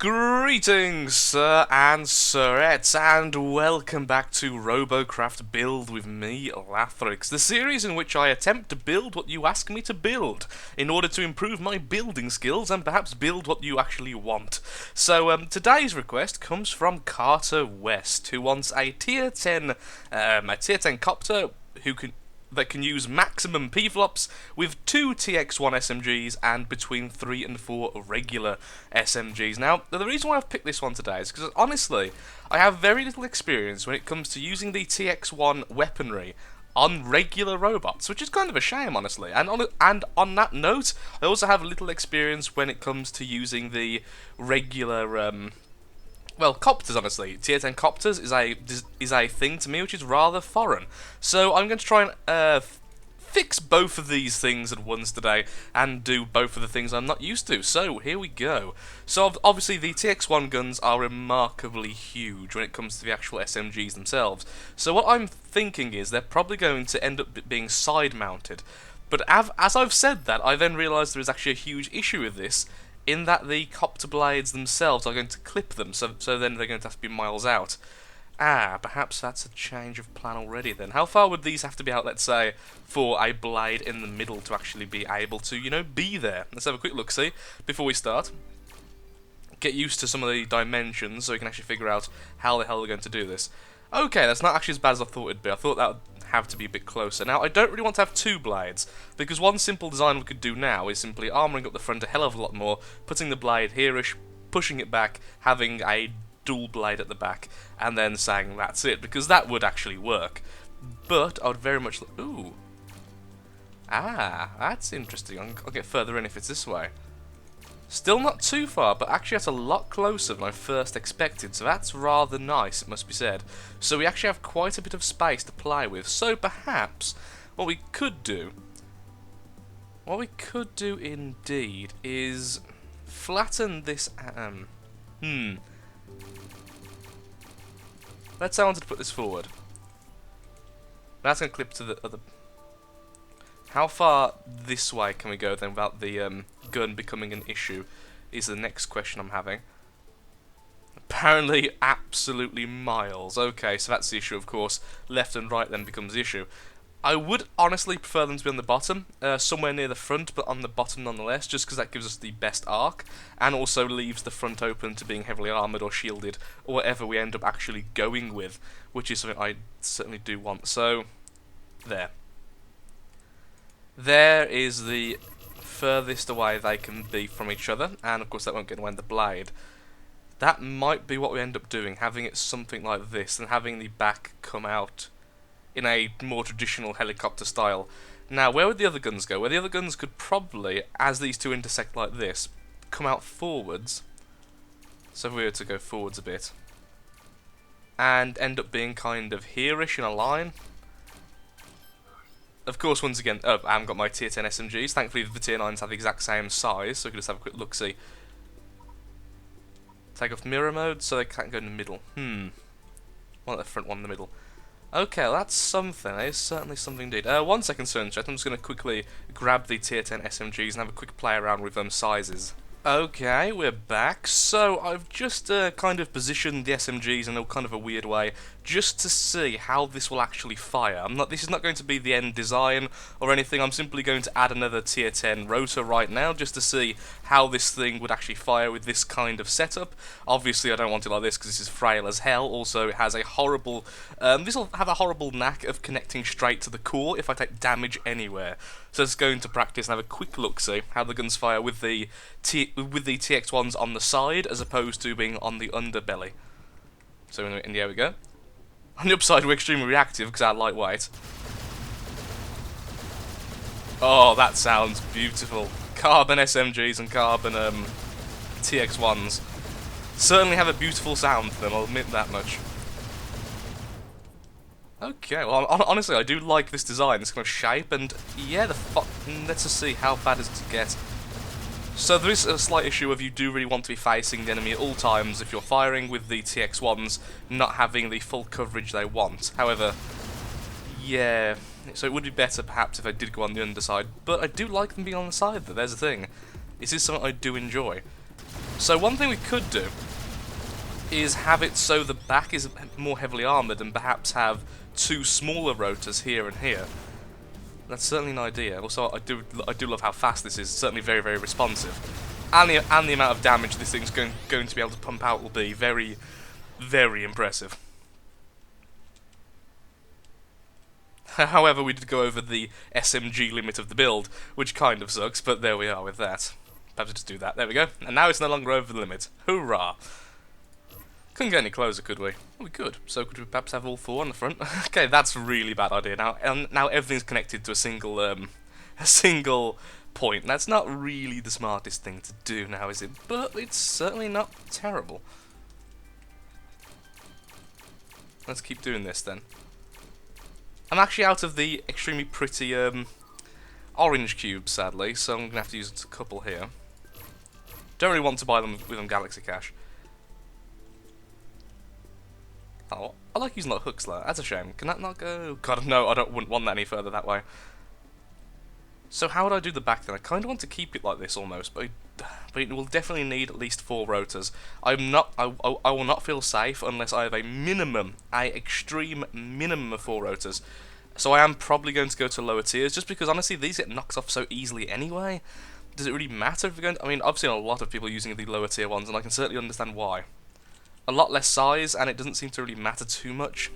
Greetings, sir and sirettes, and welcome back to Robocraft Build with me, Lathrix, the series in which I attempt to build what you ask me to build, in order to improve my building skills and perhaps build what you actually want. So, today's request comes from Carter West, who wants a tier 10 copter that can use maximum Pflops with 2 Tx-1 SMGs and between 3 and 4 regular SMGs. Now, the reason why I've picked this one today is because, honestly, I have very little experience when it comes to using the Tx-1 weaponry on regular robots, which is kind of a shame, honestly. And on that note, I also have little experience when it comes to using the regular, well, copters, honestly. Tier 10 copters is a thing to me which is rather foreign. So I'm going to try and fix both of these things at once today and do both of the things I'm not used to. So here we go. So obviously the Tx1 guns are remarkably huge when it comes to the actual SMGs themselves. So what I'm thinking is they're probably going to end up being side mounted. But as I've said that, I then realised there is actually a huge issue with this, in that the copter blades themselves are going to clip them, so then they're going to have to be miles out. Perhaps that's a change of plan already then. How far would these have to be out, let's say, for a blade in the middle to actually be able to, you know, be there? Let's have a quick look-see before we start. Get used to some of the dimensions so we can actually figure out how the hell we're going to do this. Okay, that's not actually as bad as I thought it'd be. I thought that would have to be a bit closer. Now, I don't really want to have two blades, because one simple design we could do now is simply armouring up the front a hell of a lot more, putting the blade here-ish, pushing it back, having a dual blade at the back, and then saying that's it, because that would actually work. But I would very much... Ooh. That's interesting. I'll get further in if it's this way. Still not too far, but actually that's a lot closer than I first expected, so that's rather nice, it must be said. So we actually have quite a bit of space to play with, so perhaps what we could do indeed is flatten this, let's say I wanted to put this forward. That's going to clip to the other... How far this way can we go then without the gun becoming an issue is the next question I'm having. Apparently absolutely miles. Okay, so that's the issue, of course. Left and right then becomes the issue. I would honestly prefer them to be on the bottom, somewhere near the front, but on the bottom nonetheless, just because that gives us the best arc, and also leaves the front open to being heavily armoured or shielded, or whatever we end up actually going with, which is something I certainly do want. So, there. There is the furthest away they can be from each other, and of course that won't get away in the blade. That might be what we end up doing, having it something like this, and having the back come out in a more traditional helicopter style. Now, where would the other guns go? Well, the other guns could probably, as these two intersect like this, come out forwards. So if we were to go forwards a bit, and end up being kind of here-ish in a line. Of course, once again, I haven't got my tier 10 SMGs. Thankfully, the tier 9s have the exact same size, so we can just have a quick look-see. Take off mirror mode, so they can't go in the middle. One at the front, one in the middle. Okay, well, that's something. That is certainly something indeed. 1 second, sir and chat. I'm just going to quickly grab the tier 10 SMGs and have a quick play around with them sizes. Okay, we're back. So I've just kind of positioned the SMGs in a kind of a weird way, just to see how this will actually fire. This is not going to be the end design or anything. I'm simply going to add another tier 10 rotor right now, just to see how this thing would actually fire with this kind of setup. Obviously, I don't want it like this because this is frail as hell. Also, it has a horrible. This will have a horrible knack of connecting straight to the core if I take damage anywhere. So let's go into practice and have a quick look, see how the guns fire with the Tx1s on the side as opposed to being on the underbelly. So and there we go. On the upside, we're extremely reactive because they're lightweight. Oh, that sounds beautiful. Carbon SMGs and carbon Tx1s certainly have a beautiful sound to them, I'll admit that much. Okay, well, honestly, I do like this design, this kind of shape, and yeah, let's just see how bad does it get. So there is a slight issue of you do really want to be facing the enemy at all times if you're firing with the Tx1s not having the full coverage they want. However, yeah, so it would be better perhaps if I did go on the underside, but I do like them being on the side though, there's the thing. This is something I do enjoy. So one thing we could do is have it so the back is more heavily armoured and perhaps have two smaller rotors here and here. That's certainly an idea. Also, I do love how fast this is. It's certainly very, very responsive. And the amount of damage this thing's going to be able to pump out will be very, very impressive. However, we did go over the SMG limit of the build, which kind of sucks, but there we are with that. Perhaps just do that. There we go. And now it's no longer over the limit. Hoorah! Couldn't get any closer, could we? Well, we could. So could we perhaps have all four on the front? Okay, that's a really bad idea. Now everything's connected to a single point. That's not really the smartest thing to do now, is it? But it's certainly not terrible. Let's keep doing this then. I'm actually out of the extremely pretty orange cubes, sadly, so I'm going to have to use a couple here. Don't really want to buy them with Galaxy Cash. Oh, I like using like hooks there. That's a shame. Can that not go? God, no, wouldn't want that any further that way. So how would I do the back then? I kind of want to keep it like this almost, but it will definitely need at least 4 rotors. I will not feel safe unless I have a minimum, extreme minimum of 4 rotors. So I am probably going to go to lower tiers, just because honestly these get knocked off so easily anyway. Does it really matter if we're going to, I mean, I've seen a lot of people using the lower tier ones, and I can certainly understand why. A lot less size, and it doesn't seem to really matter too much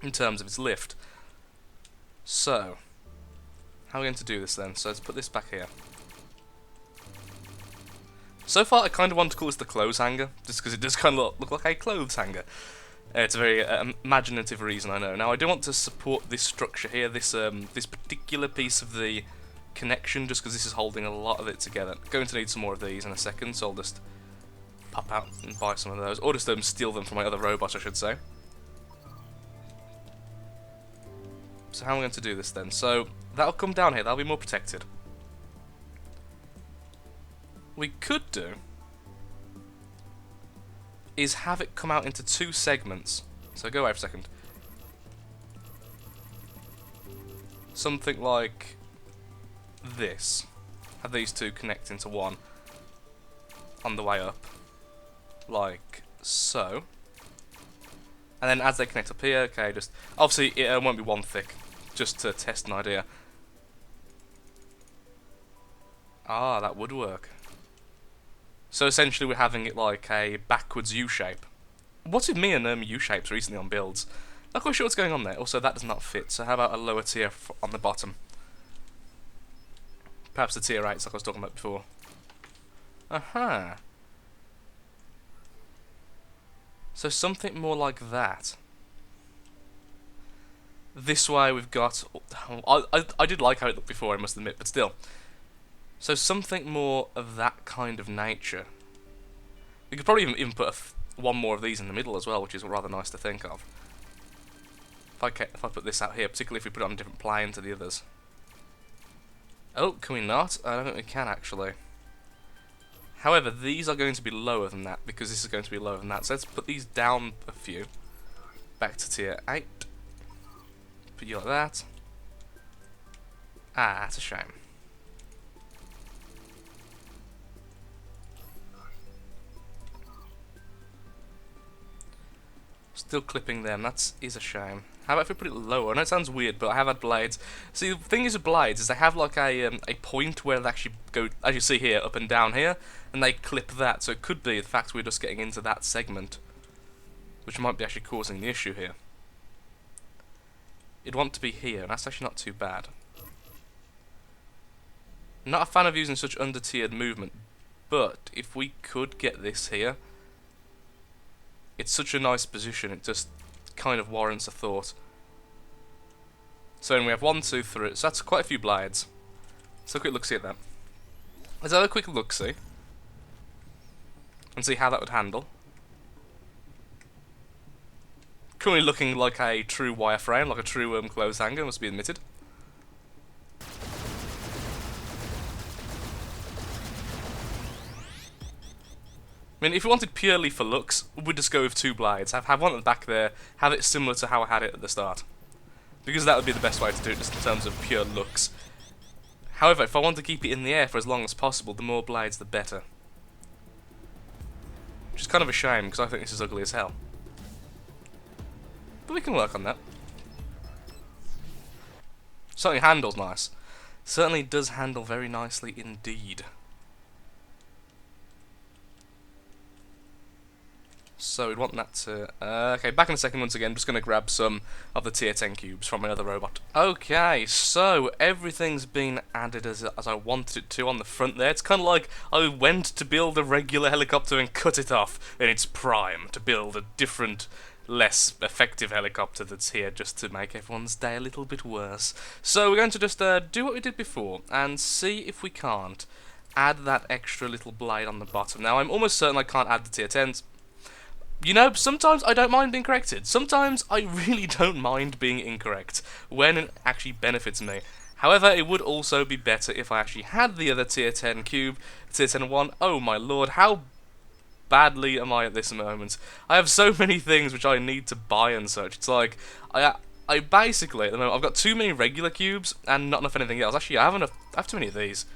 in terms of its lift. So, how are we going to do this then? So let's put this back here. So far, I kind of want to call this the clothes hanger, just because it does kind of look like a clothes hanger. It's a very imaginative reason, I know. Now, I do want to support this structure here, this particular piece of the connection, just because this is holding a lot of it together. Going to need some more of these in a second, so I'll just pop out and buy some of those, or just steal them from my other robot, I should say. So how am I going to do this then? So that'll come down here, that'll be more protected. We could do is have it come out into 2 segments. So go away for a second. Something like this. Have these 2 connect into one on the way up. Like so. And then as they connect up here, okay, just obviously it won't be one thick, just to test an idea. Ah, that would work. So essentially we're having it like a backwards U-shape. What's with me and U-shapes recently on builds? Not quite sure what's going on there. Also, that does not fit, so how about a lower tier on the bottom? Perhaps the tier 8s like I was talking about before. Aha. So something more like that. This way we've got... I did like how it looked before, I must admit, but still. So something more of that kind of nature. We could probably even put one more of these in the middle as well, which is rather nice to think of. If I put this out here, particularly if we put it on a different plane to the others. Oh, can we not? I don't think we can actually. However, these are going to be lower than that, because this is going to be lower than that. So let's put these down a few. Back to tier 8. Put you like that. Ah, that's a shame. Still clipping them, that is a shame. How about if we put it lower? I know it sounds weird, but I have had blades. See, the thing is with blades is they have like a point where they actually go, as you see here, up and down here, and they clip that. So it could be the fact we're just getting into that segment, which might be actually causing the issue here. It'd want to be here, and that's actually not too bad. Not a fan of using such under-tiered movement, but if we could get this here, it's such a nice position, it just kind of warrants a thought. So then we have 1, 2, 3, so that's quite a few blades. Let's have a quick look-see at that. Let's have a quick look-see and see how that would handle. Currently looking like a true wireframe, like a true clothes hanger, must be admitted. I mean, if you wanted purely for looks, we'd just go with 2 blades. Have one at the back there, have it similar to how I had it at the start. Because that would be the best way to do it, just in terms of pure looks. However, if I want to keep it in the air for as long as possible, the more blades the better. is kind of a shame, because I think this is ugly as hell. But we can work on that. Certainly handles nice. Certainly does handle very nicely indeed. So we'd want that to... okay, back in a second once again. Just going to grab some of the tier 10 cubes from my other robot. Okay, so everything's been added as I wanted it to on the front there. It's kind of like I went to build a regular helicopter and cut it off in its prime to build a different, less effective helicopter that's here just to make everyone's day a little bit worse. So we're going to just do what we did before and see if we can't add that extra little blade on the bottom. Now, I'm almost certain I can't add the tier 10s. You know, sometimes I don't mind being corrected. Sometimes I really don't mind being incorrect when it actually benefits me. However, it would also be better if I actually had the other tier 10 cube, tier 10 1. Oh my lord, how badly am I at this moment? I have so many things which I need to buy and such. It's like, I basically, at the moment, I've got too many regular cubes and not enough anything else. Actually, I have too many of these.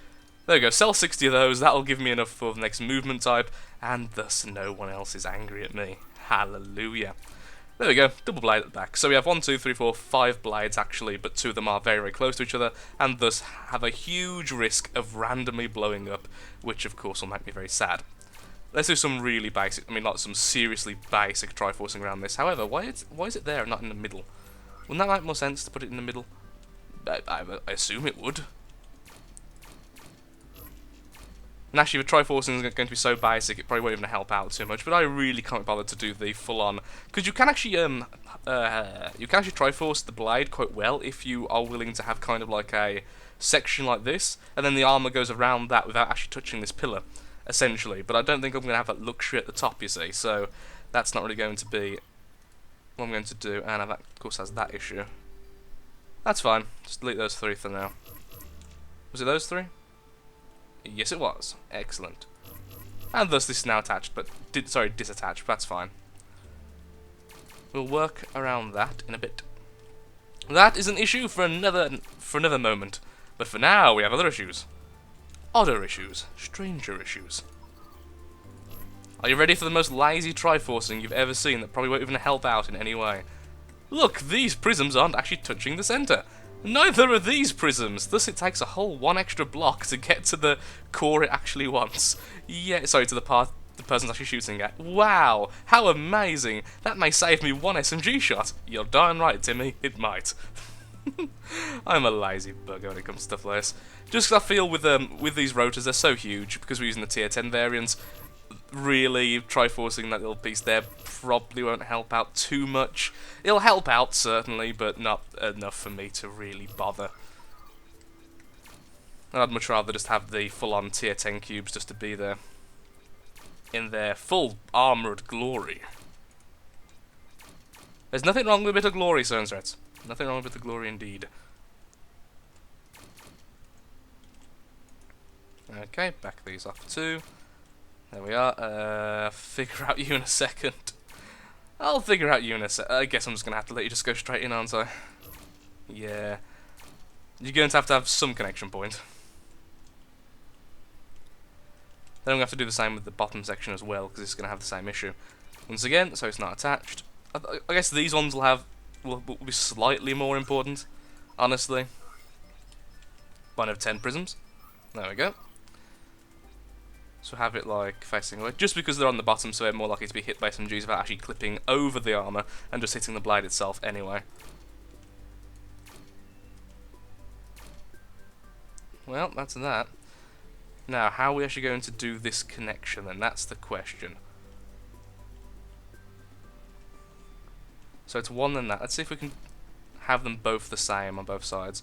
There we go, sell 60 of those, that'll give me enough for the next movement type, and thus no one else is angry at me. Hallelujah. There we go, double blade at the back. So we have 1, 2, 3, 4, 5 blades actually, but 2 of them are very, very close to each other, and thus have a huge risk of randomly blowing up, which of course will make me very sad. Let's do some really basic, like some seriously basic triforcing around this. However, why is it there and not in the middle? Wouldn't that make more sense to put it in the middle? I assume it would. And actually, the Triforcing is going to be so basic, it probably won't even help out too much. But I really can't be bothered to do the full-on, because you can actually Triforce the blade quite well if you are willing to have kind of like a section like this, and then the armor goes around that without actually touching this pillar, essentially. But I don't think I'm going to have that luxury at the top, you see. So that's not really going to be what I'm going to do, and that of course has that issue. That's fine. Just delete those 3 for now. Was it those 3? Yes, it was. Excellent. And thus this is now attached, but disattached. But that's fine. We'll work around that in a bit. That is an issue for another moment. But for now, we have other issues. Odder issues. Stranger issues. Are you ready for the most lazy Triforcing you've ever seen that probably won't even help out in any way? Look, these prisms aren't actually touching the center. Neither are these prisms, thus it takes a whole 1 extra block to get to the core it actually wants. Yeah, sorry, to the part the person's actually shooting at. Wow, how amazing! That may save me 1 SMG shot. You're darn right, Timmy, it might. I'm a lazy bugger when it comes to stuff like this. Just 'cause I feel with these rotors, they're so huge, because we're using the tier 10 variants, really Triforcing that little piece there probably won't help out too much. It'll help out certainly, but not enough for me to really bother. I'd much rather just have the full-on tier 10 cubes just to be there in their full armoured glory. There's nothing wrong with a bit of glory, Cerns. Nothing wrong with a bit of glory indeed. Okay, back these off too. There we are. Figure out you in a second. I'll figure out you in a sec. I guess I'm just going to have to let you just go straight in, aren't I? Yeah. You're going to have some connection point. Then I'm going to have to do the same with the bottom section as well, because it's going to have the same issue. Once again, so it's not attached. I guess these ones will be slightly more important, honestly. 1 of 10 prisms. There we go. So have it like facing away, just because they're on the bottom, so they're more likely to be hit by SMGs without actually clipping over the armor and just hitting the blade itself anyway. Well, that's that. Now, how are we actually going to do this connection then? That's the question. So it's 1 and that. Let's see if we can have them both the same on both sides.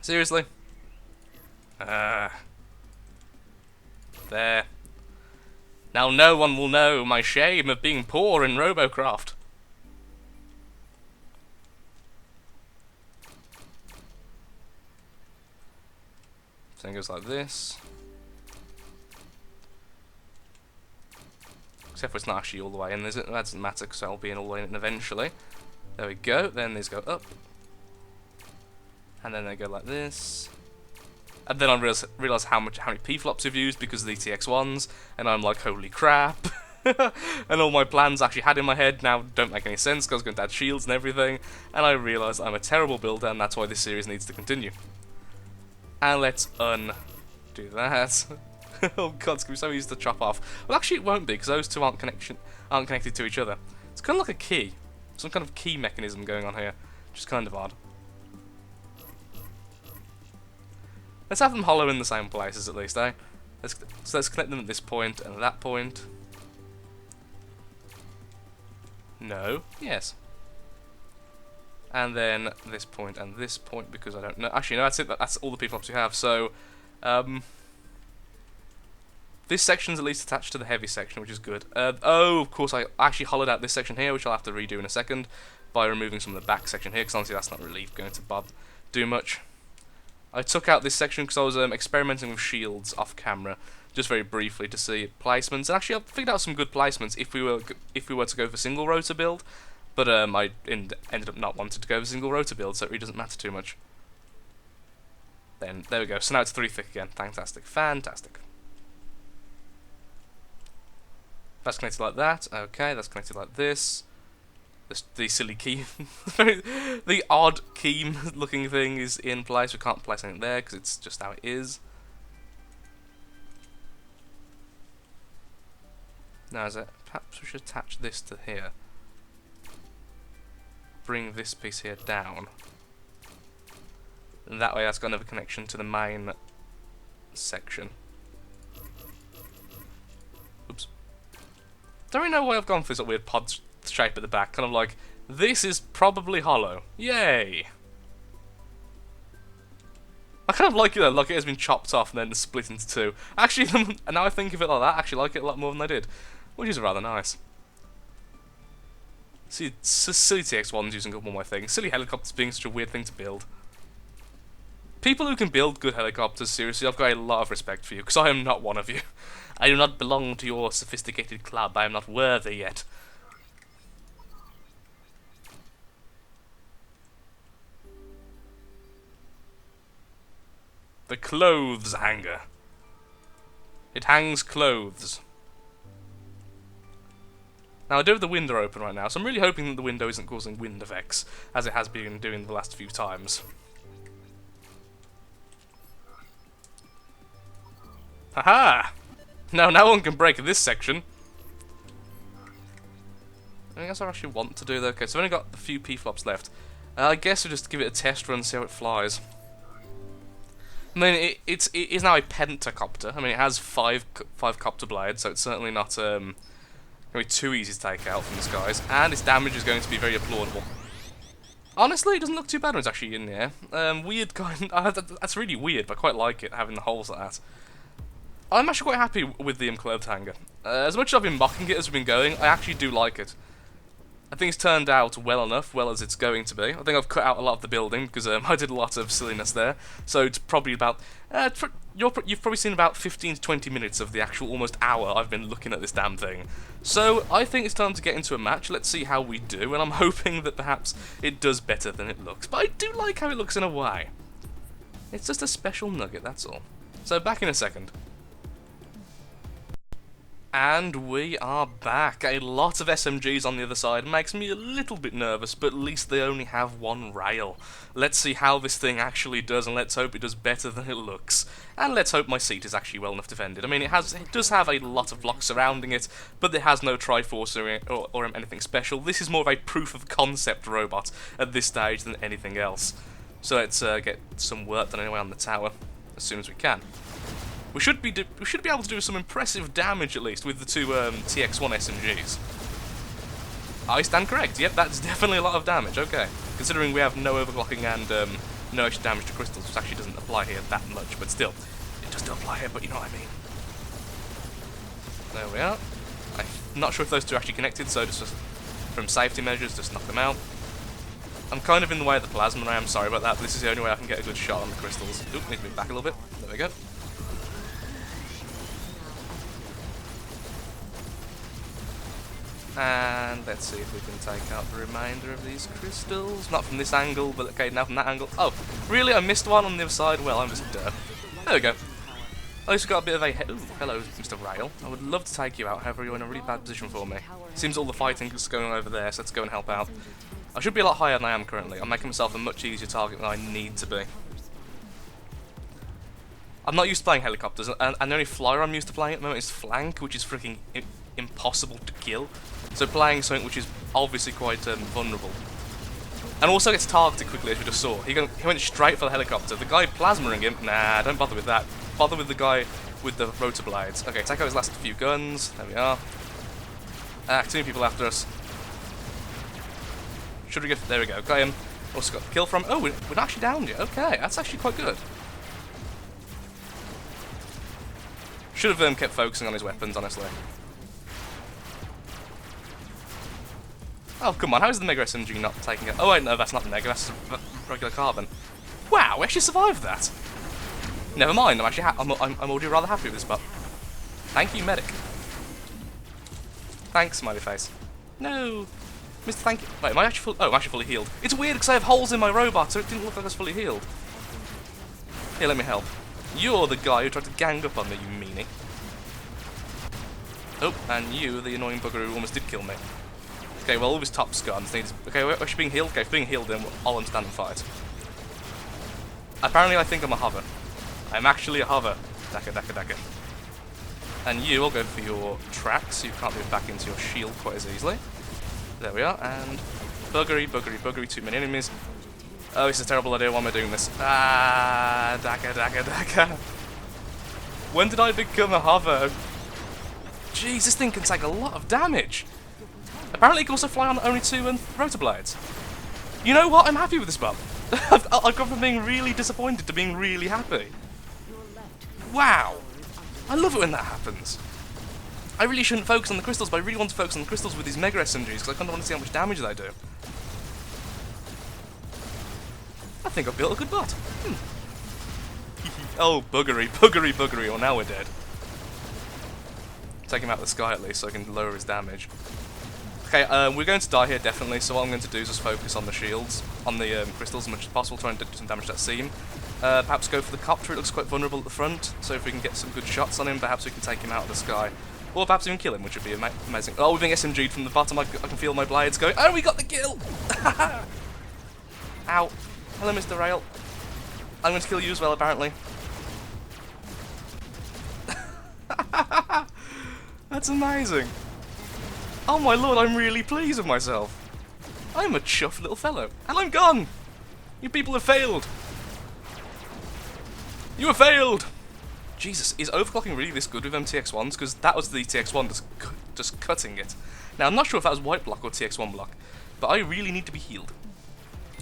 Seriously? There. Now no one will know my shame of being poor in Robocraft. So it goes like this. Except for it's not actually all the way in, is it? That doesn't matter because I'll be in all the way in eventually. There we go. Then these go up. And then they go like this. And then I realised how many Pflops you've used because of the Tx1s, and I'm like, holy crap. And all my plans I actually had in my head now don't make any sense because I was going to add shields and everything, and I realised I'm a terrible builder, and that's why this series needs to continue. And let's undo that. Oh god, it's going to be so easy to chop off. Well, actually it won't be, because those two aren't connected to each other. It's kind of like a key. Some kind of key mechanism going on here, which is kind of odd. Let's have them hollow in the same places at least, eh? So let's connect them at this point and that point. No. Yes. And then this point and this point, because I don't know. Actually, no, that's it. That's all the Pflops we have. So, this section's at least attached to the heavy section, which is good. Oh, of course, I actually hollowed out this section here, which I'll have to redo in a second by removing some of the back section here, because honestly that's not really going to do much. I took out this section because I was experimenting with shields off camera, just very briefly to see placements. And actually, I figured out some good placements if we were to go for single rotor build, but I ended up not wanting to go for single rotor build, so it really doesn't matter too much. Then there we go. So now it's 3 thick again. Fantastic, fantastic. That's connected like that. Okay, that's connected like this. The silly key, the odd key looking thing is in place. We can't place anything there because it's just how it is. Now perhaps we should attach this to here. Bring this piece here down. And that way that's got another connection to the main section. Oops. Don't really know why I've gone for this weird pod shape at the back, kind of like, this is probably hollow. Yay! I kind of like it though, like it has been chopped off and then split into two. Actually, now I think of it like that, I actually like it a lot more than I did, which is rather nice. See, silly Tx1s using up all my things, silly helicopters being such a weird thing to build. People who can build good helicopters, seriously, I've got a lot of respect for you, because I am not one of you. I do not belong to your sophisticated club, I am not worthy yet. The clothes hanger. It hangs clothes. Now I do have the window open right now, so I'm really hoping that the window isn't causing wind effects, as it has been doing the last few times. Haha! Now no one can break this section. I guess I actually want to do that. Okay, so I've only got a few Pflops left. I guess we'll just give it a test run and see how it flies. I mean, it is now a pentacopter. I mean, it has five copter blades, so it's certainly not going to be too easy to take out from the skies, and its damage is going to be very applaudable. Honestly, it doesn't look too bad when it's actually in the air. Weird kind. That's really weird, but I quite like it having the holes like that. I'm actually quite happy with the clothes hanger. As much as I've been mocking it as we've been going, I actually do like it. I think it's turned out well enough, well as it's going to be. I think I've cut out a lot of the building, because I did a lot of silliness there. So it's probably about... you've probably seen about 15 to 20 minutes of the actual almost hour I've been looking at this damn thing. So I think it's time to get into a match. Let's see how we do, and I'm hoping that perhaps it does better than it looks. But I do like how it looks in a way. It's just a special nugget, that's all. So back in a second. And we are back. A lot of SMGs on the other side makes me a little bit nervous, but at least they only have one rail. Let's see how this thing actually does, and let's hope it does better than it looks. And let's hope my seat is actually well enough defended. I mean, it does have a lot of blocks surrounding it, but it has no Triforce or anything special. This is more of a proof of concept robot at this stage than anything else. So let's get some work done anyway on the tower as soon as we can. We should be able to do some impressive damage at least with the two Tx1 SMGs. I stand correct. Yep, that's definitely a lot of damage. Okay, considering we have no overclocking and no extra damage to crystals, which actually doesn't apply here that much, but still, it does still apply here. But you know what I mean. There we are. I'm not sure if those two are actually connected, so just from safety measures, just knock them out. I'm kind of in the way of the plasma, and I am sorry about that. But this is the only way I can get a good shot on the crystals. Oop, need to move back a little bit. There we go. And let's see if we can take out the remainder of these crystals. Not from this angle, but okay, now from that angle. Oh, really? I missed one on the other side? Well, I'm just There we go. At least we got a bit of a... Ooh, hello, Mr. Rail. I would love to take you out, however you're in a really bad position for me. Seems all the fighting is going on over there, so let's go and help out. I should be a lot higher than I am currently. I'm making myself a much easier target than I need to be. I'm not used to playing helicopters, and the only flyer I'm used to playing at the moment is flank, which is freaking impossible to kill. So playing something which is obviously quite vulnerable. And also gets targeted quickly, as we just saw. He went straight for the helicopter. The guy plasmering him, nah, don't bother with that. Bother with the guy with the rotor blades. Okay, take out his last few guns. There we are. Too many people after us. Should we get... There we go, got him. Also got the kill from... Oh, we're not actually down yet. Okay, that's actually quite good. Should have kept focusing on his weapons, honestly. Oh, come on, how is the Mega SMG not taking it? Oh, wait, no, that's not the Mega, that's regular carbon. Wow, we actually survived that. Never mind, I'm already rather happy with this, but... Thank you, medic. Thanks, smiley face. No. Mr. Thank you. Wait, am I actually fully... Oh, I'm actually fully healed. It's weird because I have holes in my robot, so it didn't look like I was fully healed. Here, let me help. You're the guy who tried to gang up on me, you meanie. Oh, and you, the annoying bugger who almost did kill me. Okay, well, all of his top guns needs... Okay, we're being healed? Okay, if being healed, then I'll understand and fight. Apparently, I think I'm a hover. I'm actually a hover. Daka, daka, daka. And you will go for your tracks, so you can't move back into your shield quite as easily. There we are, and... Buggery, buggery, buggery, too many enemies. Oh, this is a terrible idea, why am I doing this? Ah, daka, daka, daka. When did I become a hover? Jeez, this thing can take a lot of damage. Apparently it can also fly on only 2 rotor blades. You know what? I'm happy with this buff. I've gone from being really disappointed to being really happy. Wow. I love it when that happens. I really shouldn't focus on the crystals, but I really want to focus on the crystals with these Mega SMGs because I kind of want to see how much damage they do. I think I've built a good bot. Oh, buggery, buggery, buggery. Well, now we're dead. Take him out of the sky at least so I can lower his damage. Okay, we're going to die here definitely, so what I'm going to do is just focus on the shields, on the crystals as much as possible, try and do some damage to that seam. Perhaps go for the copter, it looks quite vulnerable at the front, so if we can get some good shots on him, perhaps we can take him out of the sky. Or perhaps even kill him, which would be amazing. Oh, we're being SMG'd from the bottom, I can feel my blades going, oh, we got the kill! Ow. Hello, Mr. Rail. I'm going to kill you as well, apparently. That's amazing. Oh my lord, I'm really pleased with myself. I'm a chuffed little fellow. And I'm gone! You people have failed. You have failed! Jesus, is overclocking really this good with them Tx1s? Because that was the Tx1 just cutting it. Now, I'm not sure if that was white block or Tx1 block, but I really need to be healed.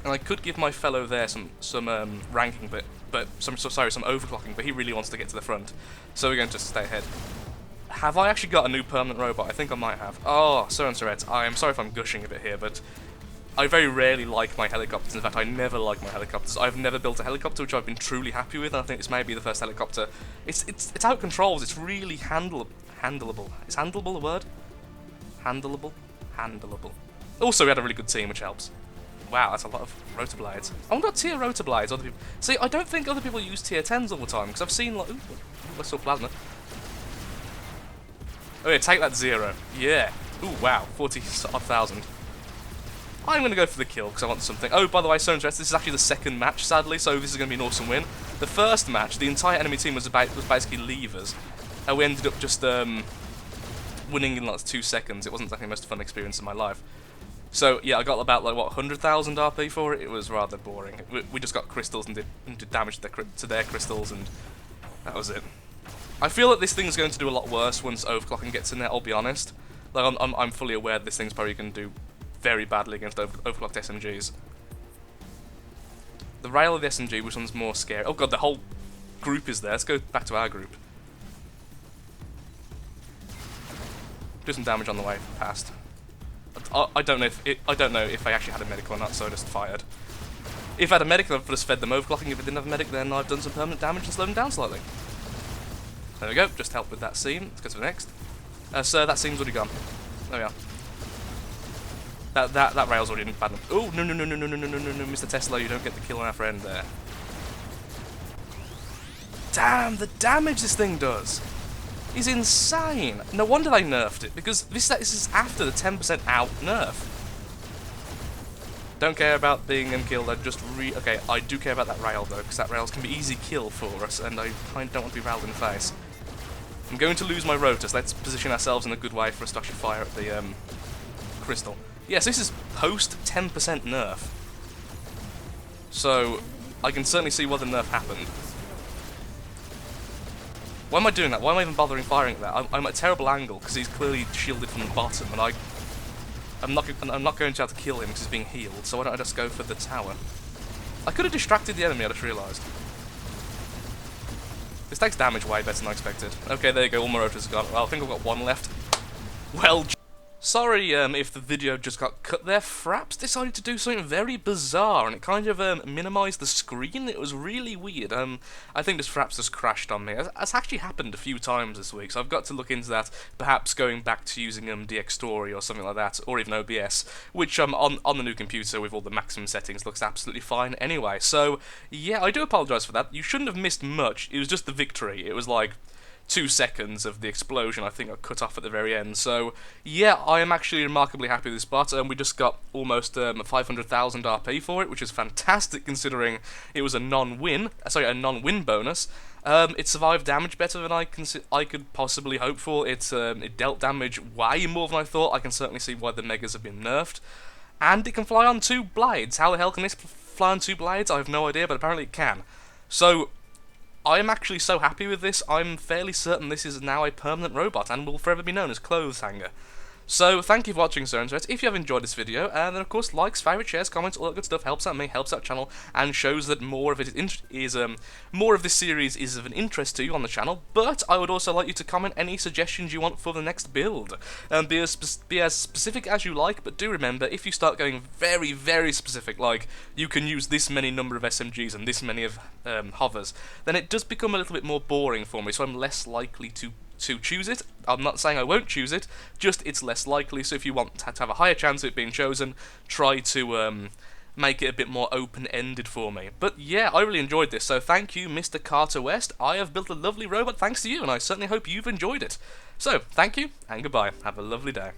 And I could give my fellow there some ranking, but some overclocking, but he really wants to get to the front. So we're going to stay ahead. Have I actually got a new permanent robot? I think I might have. Oh, Sir and Sirette, I am sorry if I'm gushing a bit here, but I very rarely like my helicopters. In fact, I never like my helicopters. I've never built a helicopter which I've been truly happy with, and I think this may be the first helicopter. It's out controls. It's really handleable. Is handleable a word? Handleable? Handleable. Also, we had a really good team, which helps. Wow, that's a lot of rotor blades. I wonder what tier rotor blades other people... See, I don't think other people use tier 10s all the time, because I've seen, like... Ooh, I saw plasma. Oh yeah, take that 0. Yeah. Ooh, wow, 40,000. I'm going to go for the kill, because I want something. Oh, by the way, so interesting, this is actually the second match, sadly, so this is going to be an awesome win. The first match, the entire enemy team was basically leavers, and we ended up just winning in like 2 seconds. It wasn't exactly the most fun experience in my life. So, yeah, I got about, like, what, 100,000 RP for it? It was rather boring. We just got crystals and did damage to their crystals, and that was it. I feel that this thing's going to do a lot worse once overclocking gets in there, I'll be honest. Like, I'm fully aware that this thing's probably going to do very badly against overclocked SMGs. The rail of the SMG, which one's more scary? Oh god, the whole group is there. Let's go back to our group. Do some damage on the way past. I don't know if I actually had a medic or not, so I just fired. If I had a medic, I would have just fed them overclocking. If I didn't have a medic, then I've done some permanent damage and slowed them down slightly. There we go, just help with that seam. Let's go to the next. Sir, that seam's already gone. There we are. That rail's already bad enough. Oh, no, Mr. Tesla, you don't get the kill on our friend there. Damn, the damage this thing does is insane. No wonder they nerfed it, because this is after the 10% out nerf. Don't care about being killed, okay, I do care about that rail though, because that rails can be easy kill for us, and I kind of don't want to be railed in the face. I'm going to lose my rotor, so let's position ourselves in a good way for us to actually fire at the crystal. Yes, this is post 10% nerf. So, I can certainly see why the nerf happened. Why am I doing that? Why am I even bothering firing at that? I'm at a terrible angle, because he's clearly shielded from the bottom, and I'm not going to have to kill him because he's being healed, so why don't I just go for the tower? I could have distracted the enemy, I just realised. This takes damage way better than I expected. Okay, there you go, all my rotors are gone. Well, I think I've got one left. Well, sorry if the video just got cut there. Fraps decided to do something very bizarre, and it kind of minimised the screen. It was really weird. I think this Fraps just crashed on me. It's actually happened a few times this week, so I've got to look into that. Perhaps going back to using DX Story or something like that, or even OBS, which on the new computer with all the maximum settings looks absolutely fine anyway. So yeah, I do apologise for that. You shouldn't have missed much. It was just the victory. It was like 2 seconds of the explosion I think I cut off at the very end. So yeah, I am actually remarkably happy with this bot, and we just got almost 500,000 RP for it, which is fantastic considering it was a non-win bonus. It survived damage better than I could possibly hope for. It dealt damage way more than I thought. I can certainly see why the megas have been nerfed. And it can fly on 2 blades. How the hell can this fly on 2 blades? I have no idea, but apparently it can. So I am actually so happy with this. I'm fairly certain this is now a permanent robot and will forever be known as Clothes Hanger. So, thank you for watching, Sir and Sweat. If you have enjoyed this video, and then of course, likes, favourites, shares, comments, all that good stuff helps out me, helps out the channel, and shows that more of this series is of an interest to you on the channel. But I would also like you to comment any suggestions you want for the next build. Be as specific as you like, but do remember, if you start going very, very specific, like you can use this many number of SMGs and this many of hovers, then it does become a little bit more boring for me, so I'm less likely to choose it. I'm not saying I won't choose it, just it's less likely, so if you want to have a higher chance of it being chosen, try to make it a bit more open-ended for me. But yeah, I really enjoyed this, so thank you, Mr. Carter West. I have built a lovely robot thanks to you, and I certainly hope you've enjoyed it. So, thank you, and goodbye. Have a lovely day.